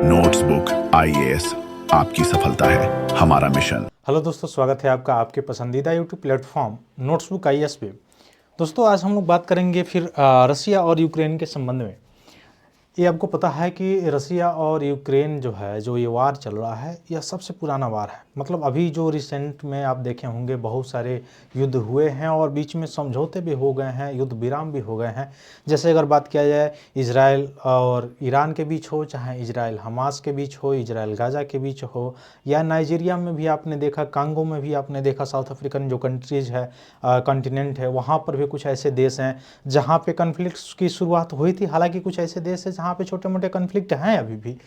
Notebook IAS, आपकी सफलता है हमारा मिशन। हेलो दोस्तों, स्वागत है आपका आपके पसंदीदा यूट्यूब प्लेटफॉर्म नोट्सबुक आईएएस पे। दोस्तों, आज हम लोग बात करेंगे फिर रसिया और यूक्रेन के संबंध में। ये आपको पता है कि रसिया और यूक्रेन जो है, जो ये वार चल रहा है, यह सबसे पुराना वार है। मतलब अभी जो रिसेंट में आप देखे होंगे बहुत सारे युद्ध हुए हैं और बीच में समझौते भी हो गए हैं, युद्ध विराम भी हो गए हैं। जैसे अगर बात किया जाए इजराइल और ईरान के बीच हो, चाहे इजराइल हमास के बीच हो, इजराइल गाज़ा के बीच हो, या नाइजीरिया में भी आपने देखा, कांगो में भी आपने देखा, साउथ अफ्रीकन जो कंट्रीज है, कॉन्टिनेंट है, वहाँ पर भी कुछ ऐसे देश हैं जहाँ पे कन्फ्लिक्ट्स की शुरुआत हुई थी। हालांकि कुछ ऐसे देश हैं जहाँ पे छोटे मोटे कन्फ्लिक्ट हैं अभी भी,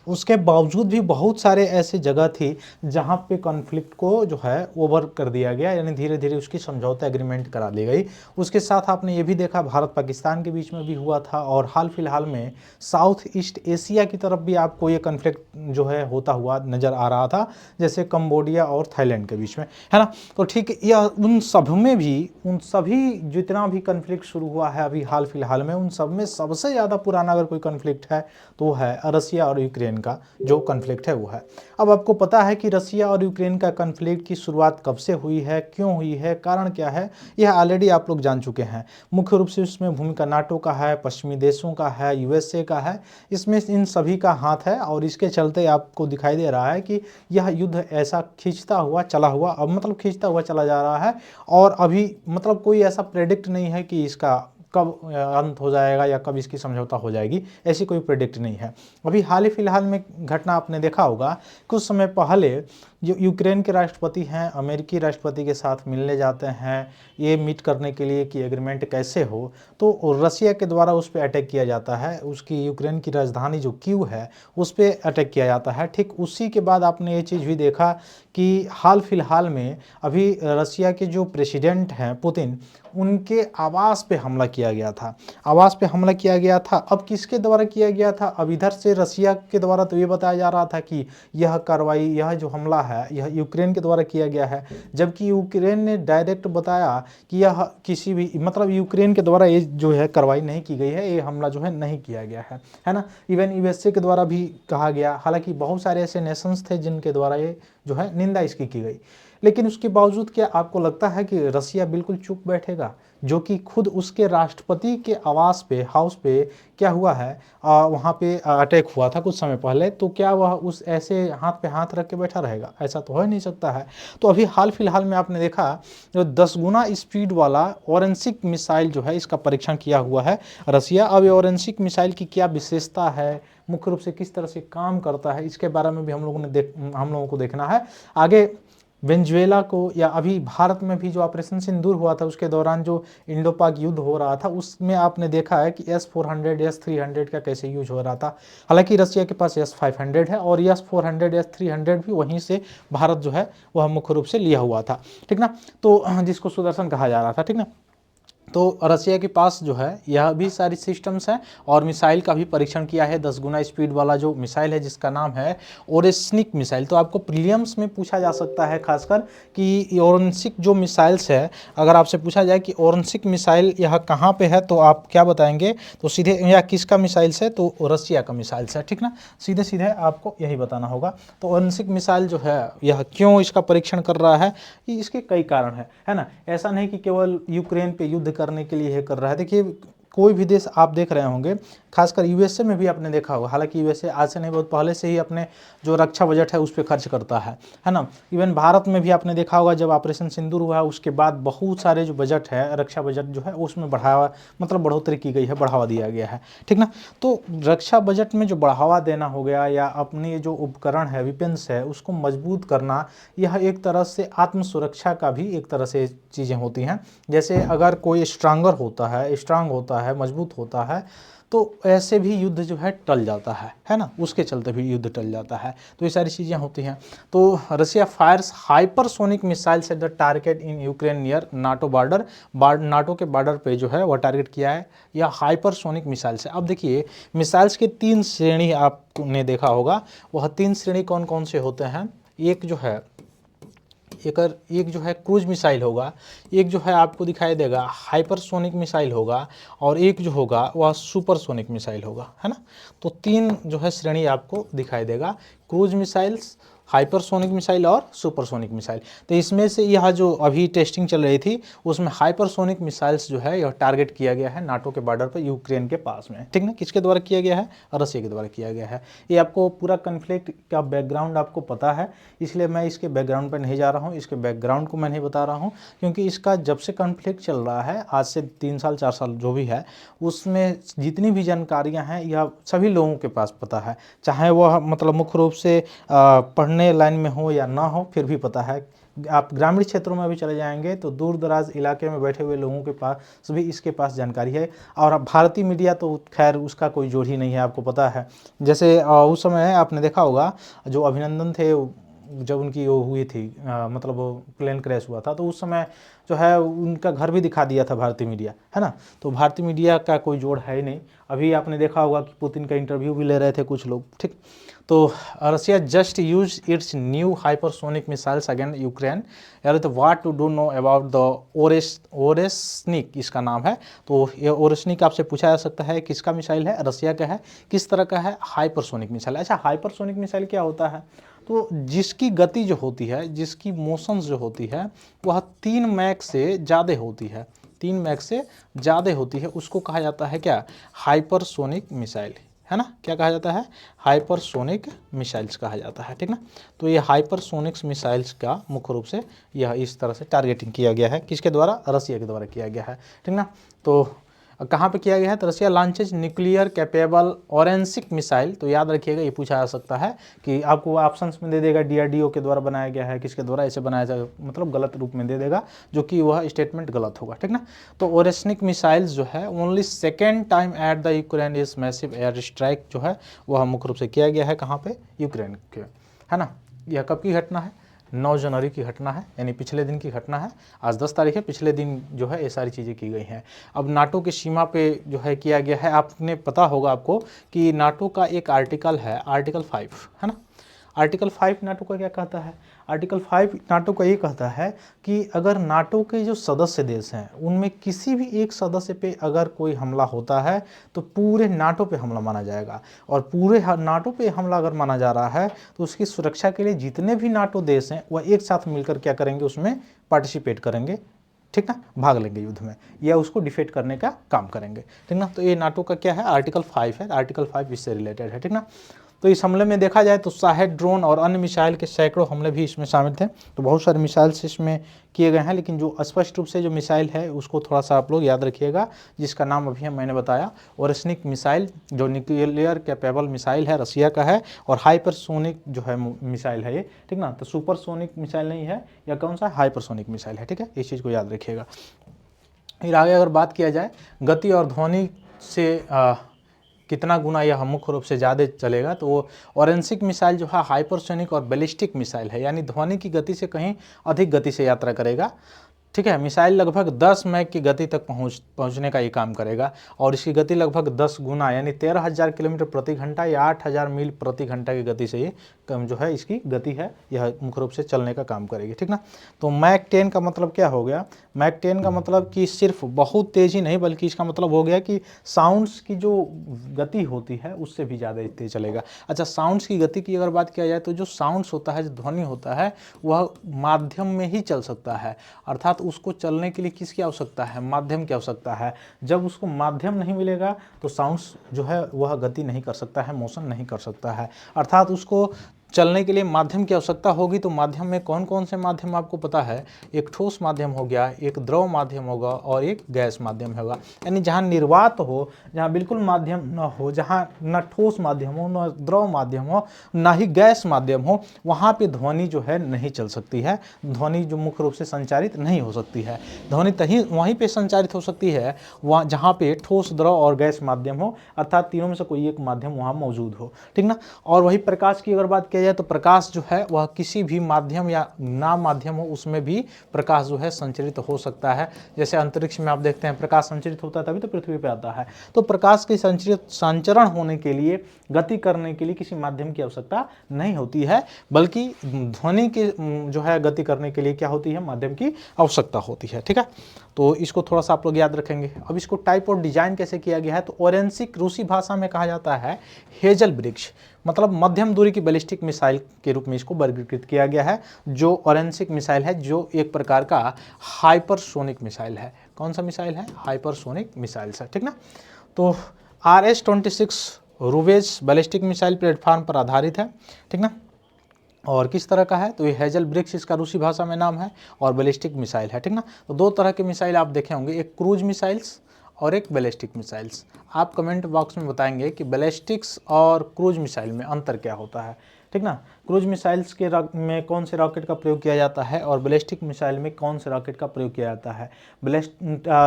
उसके बावजूद भी बहुत सारे ऐसे जगह थी जहाँ पे कॉन्फ्लिक्ट को जो है ओवर कर दिया गया, यानी धीरे धीरे उसकी समझौता एग्रीमेंट करा दी गई। उसके साथ आपने ये भी देखा भारत पाकिस्तान के बीच में भी हुआ था, और हाल फिलहाल में साउथ ईस्ट एशिया की तरफ भी आपको ये कॉन्फ्लिक्ट जो है होता हुआ नज़र आ रहा था, जैसे कंबोडिया और थाईलैंड के बीच में, है ना। तो ठीक, यह उन सब में भी, उन सभी जितना भी कॉन्फ्लिक्ट शुरू हुआ है अभी हाल फिलहाल में, उन सब में सबसे ज़्यादा पुराना अगर कोई कॉन्फ्लिक्ट है तो है रसिया और यूक्रेन का जो कॉन्फ्लिक्ट है वो है। अब आपको पता है कि रसिया और यूक्रेन का कॉन्फ्लिक्ट की शुरुआत कब से हुई है, क्यों हुई है, कारण क्या है, यह ऑलरेडी आप लोग जान चुके हैं। मुख्य रूप से उसमें भूमिका नाटो का है, पश्चिमी देशों का है, यूएसए का है, इसमें इन सभी का हाथ है। और इसके चलते आपको दिखाई दे रहा है कि यह युद्ध ऐसा खींचता हुआ चला हुआ, अब मतलब खींचता हुआ चला जा रहा है, और अभी मतलब कोई ऐसा प्रेडिक्ट नहीं है कि इसका कब अंत हो जाएगा या कब इसकी समझौता हो जाएगी, ऐसी कोई प्रेडिक्ट नहीं है। अभी हाल ही फिलहाल में घटना आपने देखा होगा, कुछ समय पहले जो यूक्रेन के राष्ट्रपति हैं अमेरिकी राष्ट्रपति के साथ मिलने जाते हैं ये मीट करने के लिए कि एग्रीमेंट कैसे हो, तो रसिया के द्वारा उस पर अटैक किया जाता है। उसकी यूक्रेन की राजधानी जो कीव है उस पर अटैक किया जाता है। ठीक उसी के बाद आपने ये चीज़ भी देखा कि हाल फिलहाल में अभी रसिया के जो प्रेसिडेंट हैं पुतिन, उनके आवास पे हमला किया गया था। आवास पे हमला किया गया था। अब किसके द्वारा किया गया था? अब इधर से रसिया के द्वारा तो ये बताया जा रहा था कि यह कार्रवाई, यह जो हमला है यह यूक्रेन के द्वारा किया गया है, जबकि यूक्रेन ने डायरेक्ट बताया कि यह किसी भी, मतलब यूक्रेन के द्वारा ये जो है कार्रवाई नहीं की गई है, ये हमला जो है नहीं किया गया है ना। इवन यूएसए के द्वारा भी कहा गया, हालांकि बहुत सारे ऐसे नेशंस थे जिनके द्वारा ये जो है निंदा इसकी की गई। लेकिन उसके बावजूद क्या आपको लगता है कि रसिया बिल्कुल चुप बैठेगा, जो कि खुद उसके राष्ट्रपति के आवास पे, हाउस पे क्या हुआ है, वहाँ पे अटैक हुआ था कुछ समय पहले, तो क्या वह उस ऐसे हाथ पे हाथ रख के बैठा रहेगा? ऐसा तो हो ही नहीं सकता है। तो अभी हाल फिलहाल में आपने देखा जो 10 गुना स्पीड वाला ऑरेंसिक मिसाइल जो है इसका परीक्षण किया हुआ है रसिया। अब ये ऑरेंसिक मिसाइल की क्या विशेषता है, मुख्य रूप से किस तरह से काम करता है, इसके बारे में भी हम लोगों को देखना है आगे। वेनेजुएला को, या अभी भारत में भी जो ऑपरेशन सिंदूर हुआ था उसके दौरान जो इंडो पाक युद्ध हो रहा था, उसमें आपने देखा है कि S-400 S-300 का कैसे यूज हो रहा था। हालांकि रसिया के पास S-500 है और S-400 S-300 भी वहीं से भारत जो है वह मुख्य रूप से लिया हुआ था, ठीक ना। तो जिसको सुदर्शन कहा जा रहा था, ठीक ना। तो रसिया के पास जो है यह भी सारी सिस्टम्स हैं, और मिसाइल का भी परीक्षण किया है। 10 गुना स्पीड वाला जो मिसाइल है जिसका नाम है ओरेस्निक मिसाइल। तो आपको प्रीलिम्स में पूछा जा सकता है खासकर कि ओरेस्निक जो मिसाइल्स है, अगर आपसे पूछा जाए कि ओरेस्निक मिसाइल यह कहाँ पे है तो आप क्या बताएंगे? तो सीधे, या किसका मिसाइल है, तो रसिया का मिसाइल है, ठीक ना। सीधे सीधे आपको यही बताना होगा। तो ओरेस्निक मिसाइल जो है यह क्यों इसका परीक्षण कर रहा है, इसके कई कारण है ना। ऐसा नहीं कि केवल यूक्रेन पे युद्ध करने के लिए कर रहा है। देखिए, कोई भी देश आप देख रहे होंगे, खासकर यूएसए में भी आपने देखा होगा, हालांकि यूएसए आज से नहीं बहुत पहले से ही अपने जो रक्षा बजट है उस पर खर्च करता है ना। इवन भारत में भी आपने देखा होगा, जब ऑपरेशन सिंदूर हुआ उसके बाद बहुत सारे जो बजट है, रक्षा बजट जो है उसमें बढ़ावा, मतलब बढ़ोतरी की गई है, बढ़ावा दिया गया है, ठीक ना। तो रक्षा बजट में जो बढ़ावा देना हो गया, या अपने जो उपकरण है, वेपन्स है, उसको मजबूत करना, यह एक तरह से आत्म सुरक्षा का भी एक तरह से चीज़ें होती हैं। जैसे अगर कोई स्ट्रांग होता है, मजबूत होता है, तो ऐसे भी युद्ध जो है टल जाता है ना, उसके चलते भी युद्ध टल जाता है। तो ये सारी चीज़ें होती हैं। तो Russia fires hypersonic missiles at the target in Ukraine near NATO border. NATO के बॉर्डर पे जो है वह टारगेट किया है, या हाइपरसोनिक मिसाइल्स है। अब देखिए, मिसाइल्स के 3 श्रेणी आपने देखा होगा, वह 3 श्रेणी कौन कौन से होते हैं। एक जो है एक जो है क्रूज मिसाइल होगा, एक जो है आपको दिखाई देगा हाइपरसोनिक मिसाइल होगा, और एक जो होगा वह सुपरसोनिक मिसाइल होगा, है ना। तो 3 जो है श्रेणी आपको दिखाई देगा, क्रूज मिसाइल्स, हाइपरसोनिक मिसाइल और सुपरसोनिक मिसाइल। तो इसमें से यह जो अभी टेस्टिंग चल रही थी उसमें हाइपरसोनिक मिसाइल्स जो है यह टारगेट किया गया है नाटो के बॉर्डर पर यूक्रेन के पास में, ठीक ना। किसके द्वारा किया गया है? रसिया के द्वारा किया गया है। ये आपको पूरा कन्फ्लिक्ट का बैकग्राउंड आपको पता है, इसलिए मैं इसके बैकग्राउंड पर नहीं जा रहा हूँ, इसके बैकग्राउंड को मैं नहीं बता रहा हूँ, क्योंकि इसका जब से कन्फ्लिक्ट चल रहा है, आज से 3 साल 4 साल जो भी है, उसमें जितनी भी जानकारियाँ हैं यह सभी लोगों के पास पता है, चाहे वह मतलब मुख्य रूप से पढ़ने लाइन में हो या ना हो, फिर भी पता है। आप ग्रामीण क्षेत्रों में भी चले जाएंगे तो दूर दराज इलाके में बैठे हुए लोगों के पास भी इसके पास जानकारी है। और अब भारतीय मीडिया तो खैर उसका कोई जोड़ ही नहीं है, आपको पता है। जैसे उस समय आपने देखा होगा जो अभिनंदन थे, जब उनकी वो हुई थी मतलब वो प्लेन क्रैश हुआ था, तो उस समय जो है उनका घर भी दिखा दिया था भारतीय मीडिया, है ना। तो भारतीय मीडिया का कोई जोड़ है ही नहीं। अभी आपने देखा होगा कि पुतिन का इंटरव्यू भी ले रहे थे कुछ लोग, ठीक। तो Russia just use its new hypersonic missiles against Ukraine, यार तो what to do know about the Oreshnik इसका नाम है। तो ये ओरेस्निक आपसे पूछा जा सकता है किसका मिसाइल है, रसिया का है, किस तरह का है, हाइपरसोनिक मिसाइल। अच्छा, हाइपरसोनिक मिसाइल क्या होता है? तो जिसकी गति जो होती है, जिसकी मोशंस जो होती है वह 3 मैक से ज़्यादा होती है, 3 मैक से ज़्यादा होती है, उसको कहा जाता है क्या? हाइपरसोनिक मिसाइल, है ना। क्या कहा जाता है? हाइपरसोनिक मिसाइल्स कहा जाता है, ठीक ना। तो ये हाइपरसोनिक्स मिसाइल्स का मुख्य रूप से यह इस तरह से टारगेटिंग किया गया है, किसके द्वारा? रसिया के द्वारा किया गया है, ठीक ना। तो कहाँ पे किया गया है? तो रसिया लॉन्चेज न्यूक्लियर कैपेबल ऑरेंसिक मिसाइल। तो याद रखिएगा, ये पूछा जा सकता है कि आपको ऑप्शंस में दे देगा DRDO के द्वारा बनाया गया है, किसके द्वारा ऐसे बनाया जाएगा, मतलब गलत रूप में दे देगा, जो कि वह स्टेटमेंट गलत होगा, ठीक ना। तो ओरेस्निक मिसाइल्स जो है only second time at the Ukraine is massive air strike जो है वह मुख्य रूप से किया गया है, कहाँ पे? यूक्रेन के, है ना। यह कब की घटना है? 9 जनवरी की घटना है, यानी पिछले दिन की घटना है। आज 10 तारीख है, पिछले दिन जो है ये सारी चीज़ें की गई हैं। अब नाटो की सीमा पे जो है किया गया है, आपने पता होगा आपको कि नाटो का एक आर्टिकल है, आर्टिकल 5, है ना। आर्टिकल 5 नाटो का क्या कहता है? आर्टिकल 5 नाटो का ये कहता है कि अगर नाटो के जो सदस्य देश हैं उनमें किसी भी एक सदस्य पे अगर कोई हमला होता है तो पूरे नाटो पे हमला माना जाएगा, और पूरे नाटो पे हमला अगर माना जा रहा है तो उसकी सुरक्षा के लिए जितने भी नाटो देश हैं वह एक साथ मिलकर क्या करेंगे? उसमें पार्टिसिपेट करेंगे, ठीक ना, भाग लेंगे युद्ध में, या उसको डिफेट करने का काम करेंगे, ठीक ना। तो ये नाटो का क्या है? आर्टिकल 5 है, आर्टिकल 5 इससे रिलेटेड है, ठीक ना। तो इस हमले में देखा जाए तो शाहेद ड्रोन और अन्य मिसाइल के सैकड़ों हमले भी इसमें शामिल थे। तो बहुत सारे मिसाइल्स इसमें किए गए हैं, लेकिन जो स्पष्ट रूप से जो मिसाइल है उसको थोड़ा सा आप लोग याद रखिएगा, जिसका नाम अभी मैंने बताया, ओरेस्निक मिसाइल, जो न्यूक्लियर कैपेबल मिसाइल है, रसिया का है, और हाइपरसोनिक जो है मिसाइल है ये, ठीक ना। तो सुपरसोनिक मिसाइल नहीं है, या कौन सा? हाइपरसोनिक मिसाइल है, ठीक है। इस चीज़ को याद रखिएगा। फिर आगे अगर बात किया जाए गति और ध्वनि से कितना गुना यह मुख्य रूप से ज़्यादा चलेगा, तो वो ऑरेंसिक मिसाइल जो है हाइपरसोनिक और बैलिस्टिक मिसाइल है, यानी ध्वनि की गति से कहीं अधिक गति से यात्रा करेगा, ठीक है। मिसाइल लगभग 10 मैक की गति तक पहुंचने का ये काम करेगा, और इसकी गति लगभग 10 गुना यानी 13,000 किलोमीटर प्रति घंटा या 8,000 मील प्रति घंटा की गति से ये कम जो है इसकी गति है, यह मुख्य रूप से चलने का काम करेगी, ठीक ना। तो मैक 10 का मतलब क्या हो गया? मैक 10 का मतलब कि सिर्फ बहुत तेज़ी नहीं, बल्कि इसका मतलब हो गया कि साउंड्स की जो गति होती है उससे भी ज़्यादा तेज चलेगा। अच्छा, साउंड्स की गति की अगर बात किया जाए तो जो साउंड्स होता है, जो ध्वनि होता है, वह माध्यम में ही चल सकता है, अर्थात उसको चलने के लिए किसकी आवश्यकता है? माध्यम की आवश्यकता है। जब उसको माध्यम नहीं मिलेगा तो साउंड्स जो है वह गति नहीं कर सकता है, मोशन नहीं कर सकता है, अर्थात उसको चलने के लिए माध्यम की आवश्यकता होगी। तो माध्यम में कौन कौन से माध्यम आपको पता है? एक ठोस माध्यम हो गया, एक द्रव माध्यम होगा, और एक गैस माध्यम होगा। यानी जहाँ निर्वात हो, जहाँ बिल्कुल माध्यम न हो, जहाँ न ठोस माध्यम हो, न द्रव माध्यम हो, ना ही गैस माध्यम हो, वहाँ पे ध्वनि जो है नहीं चल सकती है, ध्वनि जो मुख्य रूप से संचारित नहीं हो सकती है। ध्वनि वहीं पर संचारित हो सकती है वहाँ जहाँ पे ठोस, द्रव और गैस माध्यम हो, अर्थात तीनों में से कोई एक माध्यम वहाँ मौजूद हो, ठीक ना। और वही प्रकाश की अगर बात किया जाए तो प्रकाश जो है वह किसी भी माध्यम या ना माध्यम हो उसमें भी प्रकाश जो है संचरित हो सकता है। जैसे अंतरिक्ष में आप देखते हैं प्रकाश संचरित होता है तभी तो पृथ्वी पे आता है। तो प्रकाश की संचरण होने के लिए, गति करने के लिए किसी माध्यम की आवश्यकता नहीं होती है, बल्कि ध्वनि की जो है गति करने के लिए क्या होती है, माध्यम की आवश्यकता होती है। ठीक है, तो इसको थोड़ा सा आप लोग याद रखेंगे। अब इसको टाइप और डिजाइन कैसे किया गया है, तो ओरेंसिक रूसी भाषा में कहा जाता है हेजल वृक्ष, मतलब मध्यम दूरी की बैलिस्टिक मिसाइल के रूप में इसको वर्गीकृत किया गया है। जो ओरेंसिक मिसाइल है जो एक प्रकार का हाइपरसोनिक मिसाइल है। कौन सा मिसाइल है, हाइपरसोनिक मिसाइल है। ठीक ना, तो RS-26 रूवेज बैलिस्टिक मिसाइल प्लेटफॉर्म पर आधारित है। ठीक ना, और किस तरह का है, तो ये हेजल वृक्ष इसका रूसी भाषा में नाम है और बैलिस्टिक मिसाइल है। ठीक ना, तो दो तरह के मिसाइल आप देखे होंगे, एक क्रूज मिसाइल्स और एक बैलिस्टिक मिसाइल्स। आप कमेंट बॉक्स में बताएंगे कि बैलिस्टिक्स और क्रूज मिसाइल में अंतर क्या होता है। ठीक ना, क्रूज मिसाइल्स के में कौन से रॉकेट का प्रयोग किया जाता है और बैलिस्टिक मिसाइल में कौन से रॉकेट का प्रयोग किया जाता है।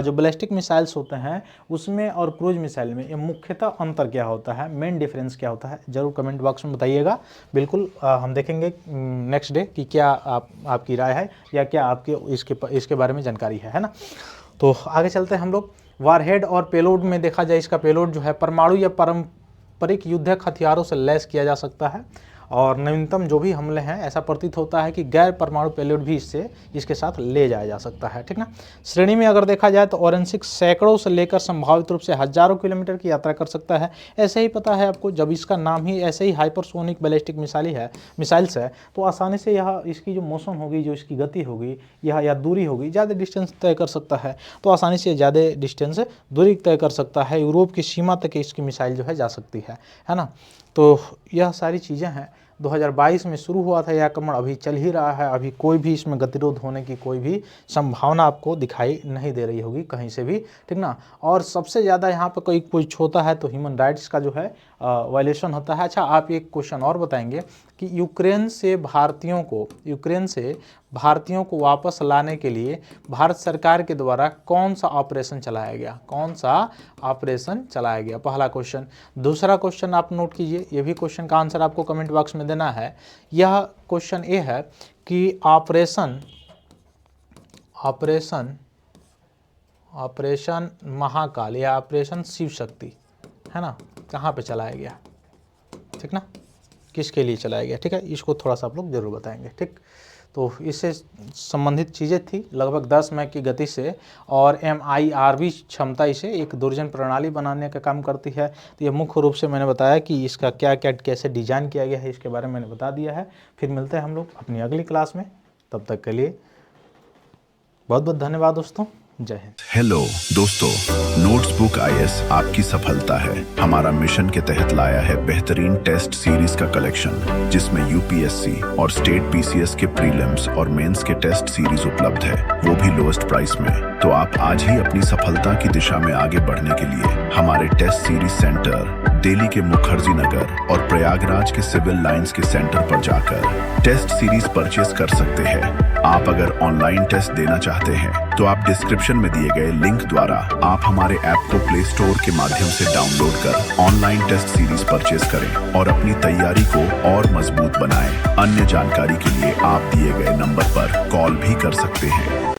जो बैलिस्टिक मिसाइल्स होते हैं उसमें और क्रूज मिसाइल में ये मुख्यतः अंतर क्या होता है, मेन डिफरेंस क्या होता है, जरूर कमेंट बॉक्स में बताइएगा। बिल्कुल हम देखेंगे नेक्स्ट डे कि क्या आपकी राय है या क्या आपके इसके बारे में जानकारी है ना। तो आगे चलते हैं हम लोग। वारहेड और पेलोड में देखा जाए, इसका पेलोड जो है परमाणु या पारंपरिक युद्धक हथियारों से लैस किया जा सकता है और नवीनतम जो भी हमले हैं ऐसा प्रतीत होता है कि गैर परमाणु पेलोड भी इसके साथ ले जाया जा सकता है। ठीक ना, श्रेणी में अगर देखा जाए तो ओरेंसिक सैकड़ों से लेकर संभावित रूप से हजारों किलोमीटर की यात्रा कर सकता है। ऐसे ही पता है आपको, जब इसका नाम ही ऐसे ही हाइपरसोनिक बैलिस्टिक मिसाइल्स है तो आसानी से यह इसकी जो मोशन होगी, जो इसकी गति होगी या दूरी होगी, ज़्यादा डिस्टेंस तय कर सकता है। तो आसानी से ज़्यादा डिस्टेंस दूरी तय कर सकता है। यूरोप की सीमा तक इसकी मिसाइल जो है जा सकती है ना। तो यह सारी चीज़ें हैं। 2022 में शुरू हुआ था यह आक्रमण, अभी चल ही रहा है। अभी कोई भी इसमें गतिरोध होने की कोई भी संभावना आपको दिखाई नहीं दे रही होगी कहीं से भी। ठीक ना, और सबसे ज़्यादा यहाँ पर कोई कुछ होता है तो ह्यूमन राइट्स का जो है वायलेशन होता है। अच्छा, आप एक क्वेश्चन और बताएंगे कि यूक्रेन से भारतीयों को वापस लाने के लिए भारत सरकार के द्वारा कौन सा ऑपरेशन चलाया गया, पहला क्वेश्चन। दूसरा क्वेश्चन आप नोट कीजिए, ये भी क्वेश्चन का आंसर आपको कमेंट बॉक्स में देना है। यह क्वेश्चन ये है कि ऑपरेशन महाकाल या ऑपरेशन शिव शक्ति है ना, कहाँ पे चलाया गया। ठीक ना, किसके लिए चलाया गया। ठीक है, इसको थोड़ा सा आप लोग जरूर बताएंगे। ठीक, तो इससे संबंधित चीज़ें थी लगभग 10 मैक की गति से, और MIRV क्षमता इसे एक दूरजन प्रणाली बनाने का काम करती है। तो ये मुख्य रूप से मैंने बताया कि इसका क्या कैसे डिजाइन किया गया है, इसके बारे में मैंने बता दिया है। फिर मिलते हैं हम लोग अपनी अगली क्लास में, तब तक के लिए बहुत बहुत धन्यवाद दोस्तों, जय हिंद। हेलो दोस्तों, नोट्सबुक IS आपकी सफलता है। हमारा मिशन के तहत लाया है बेहतरीन टेस्ट सीरीज का कलेक्शन, जिसमें UPSC और स्टेट PCS के प्रीलिम्स और मेंस के टेस्ट सीरीज उपलब्ध है, वो भी लोएस्ट प्राइस में। तो आप आज ही अपनी सफलता की दिशा में आगे बढ़ने के लिए हमारे टेस्ट सीरीज सेंटर दिल्ली के मुखर्जी नगर और प्रयागराज के सिविल लाइंस के सेंटर पर जाकर टेस्ट सीरीज परचेस कर सकते हैं। आप अगर ऑनलाइन टेस्ट देना चाहते हैं तो आप डिस्क्रिप्शन में दिए गए लिंक द्वारा आप हमारे ऐप को प्ले स्टोर के माध्यम से डाउनलोड कर ऑनलाइन टेस्ट सीरीज परचेस करें और अपनी तैयारी को और मजबूत बनाएं। अन्य जानकारी के लिए आप दिए गए नंबर पर कॉल भी कर सकते हैं।